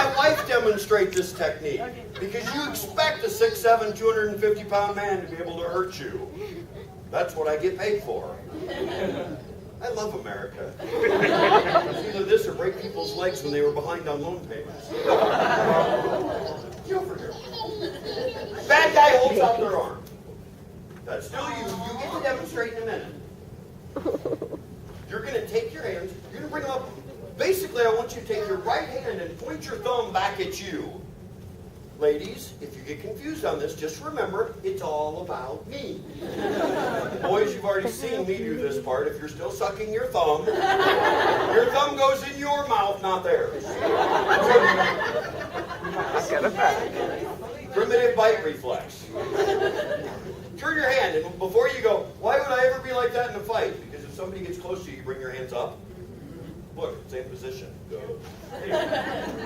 my wife demonstrate this technique because you expect a 6'7", 250-pound man to be able to hurt you. That's what I get paid for. I love America. It's either this or break people's legs when they were behind on loan payments. Get over here. Bad guy holds out their arm. That's still you. You get to demonstrate in a minute. You're going to take your hands, you're going to bring them up. Basically, I want you to take your right hand and point your thumb back at you. Ladies, if you get confused on this, just remember, it's all about me. Boys, you've already seen me do this part. If you're still sucking your thumb goes in your mouth, not theirs. Primitive bite reflex. Turn your hand, and before you go, why would I ever be like that in a fight? Because if somebody gets close to you, you bring your hands up. Look, same position. Go. So you're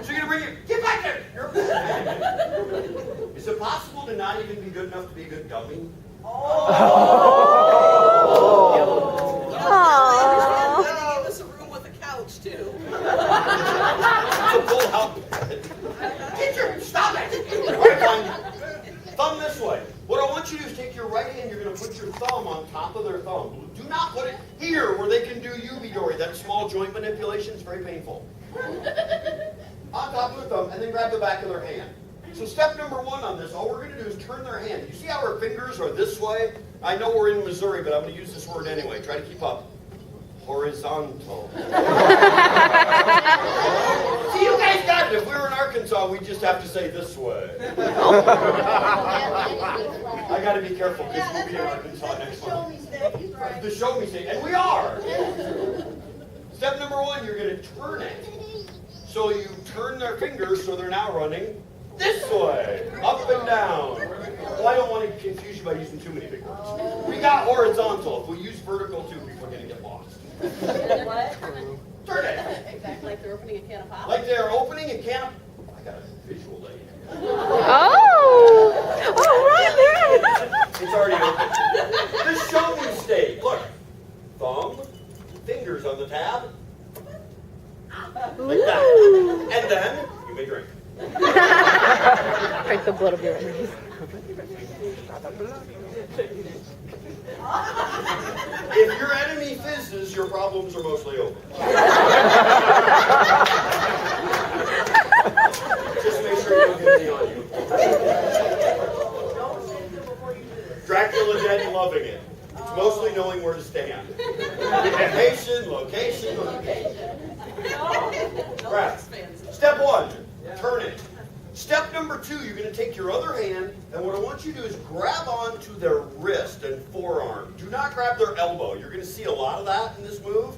going to bring your, get back there! Is it possible to not even be good enough to be a good dummy? Oh! Give us a room with a couch, too. It's a full house. Teacher, stop it! All right, fine. Thumb this way. What I want you to do is take your right hand, you're going to put your thumb on top of their thumb. Do not put it here where they can do Ubidori. That small joint manipulation is very painful. On top of their thumb, and then grab the back of their hand. So step number one on this, all we're going to do is turn their hand. You see how our fingers are this way? I know we're in Missouri, but I'm going to use this word anyway. Try to keep up. Horizontal. See, you guys got it. If we were in Arkansas, we'd just have to say this way. I got to be careful because we'll be in Arkansas next month. The show me state, and we are. Step number one, you're going to turn it. So you turn their fingers so they're now running this way, up and down. Well, I don't want to confuse you by using too many big words. We got horizontal. If we use vertical too, people are going to get lost. What? Turn it. Exactly, like they're opening a can of pop. Like they're opening a can of... I got a visual lady. Oh, right there. It's already open. The show me state. Look. Thumb, fingers on the tab. Like that. And then, you may drink. Drink the blood of your enemies. If your enemy fizzes, your problems are mostly over. Just make sure you don't get any on you. Dracula dead and loving it. It's mostly knowing where to stand. Location, location, location. Right. Step one, turn it. Step number two, you're going to take your other hand, and what I want you to do is grab onto their wrist and forearm. Do not grab their elbow. You're going to see a lot of that in this move,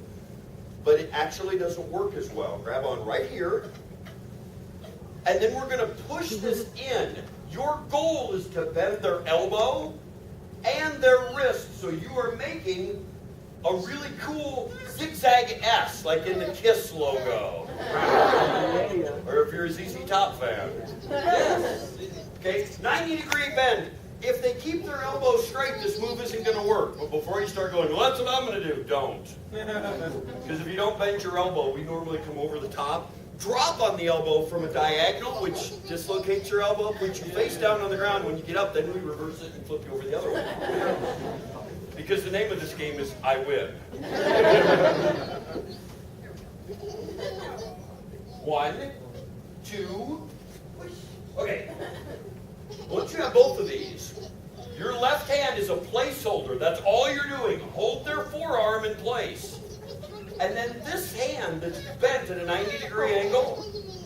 but it actually doesn't work as well. Grab on right here, and then we're going to push this in. Your goal is to bend their elbow and their wrist, so you are making a really cool zigzag S, like in the KISS logo. Or if you're a ZZ Top fan. Okay, 90-degree bend. If they keep their elbow straight, this move isn't going to work. But before you start going, well, that's what I'm going to do, don't. Because if you don't bend your elbow, we normally come over the top, drop on the elbow from a diagonal, which dislocates your elbow, put you face down on the ground. When you get up, then we reverse it and flip you over the other way. Because the name of this game is I Win. 1, 2, push. Okay. Once you have both of these, your left hand is a placeholder. That's all you're doing. Hold their forearm in place. And then this hand that's bent at a 90-degree angle,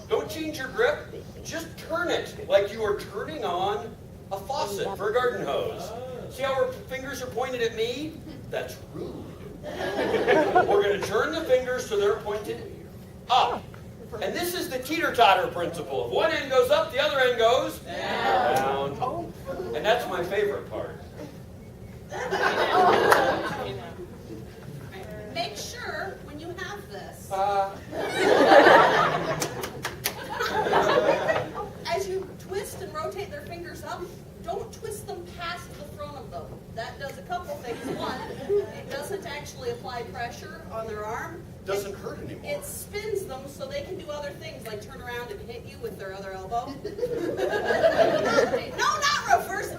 don't change your grip. Just turn it like you are turning on a faucet for a garden hose. See how our fingers are pointed at me? That's rude. We're going to turn the fingers so they're pointed up. And this is the teeter-totter principle. If one end goes up, the other end goes down. And that's my favorite part. Make sure when you have this, as you twist and rotate their fingers up, don't twist them past the front of them. That does a couple things. One, it doesn't actually apply pressure on their arm. doesn't hurt anymore. It spins them so they can do other things, like turn around and hit you with their other elbow. No, not reverse.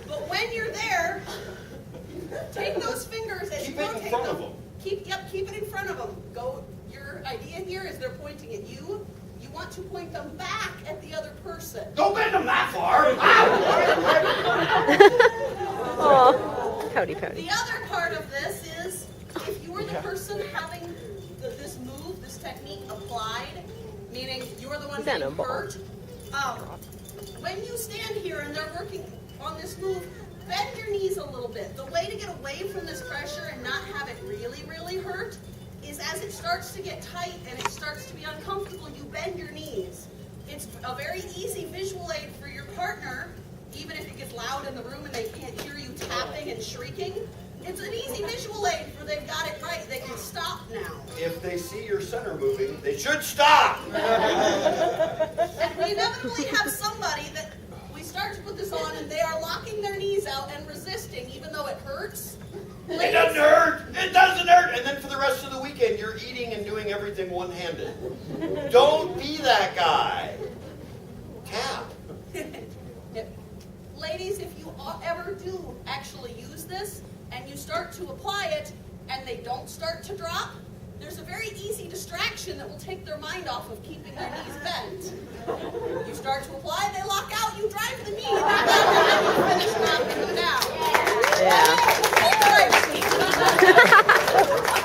But when you're there, take those fingers and Keep it in rotate front them. of them. Keep it in front of them. Your idea here is they're pointing at you. You want to point them back at the other person. Don't bend them that far. Ow! Oh, pouty. The other part of this is if you were the person having this move, this technique applied, meaning you're the one Is that getting a ball? hurt, when you stand here and they're working on this move, bend your knees a little bit. The way to get away from this pressure and not have it really, really hurt is as it starts to get tight and it starts to be uncomfortable, you bend your knees. It's a very easy visual aid for your partner, even if it gets loud in the room and they can't hear you tapping and shrieking. It's an easy visual aid for they've got it right. They can stop now. If they see your center moving, they should stop. And we inevitably have somebody that we start to put this on and they are locking their knees out and resisting even though it hurts. It doesn't hurt. It doesn't hurt. And then for the rest of the weekend, you're eating and doing everything one-handed. Don't be that guy. Tap. Ladies, if you ever do actually use this and you start to apply it and they don't start to drop, there's a very easy distraction that will take their mind off of keeping their knees bent. You start to apply, they lock out, you drive the knee back out.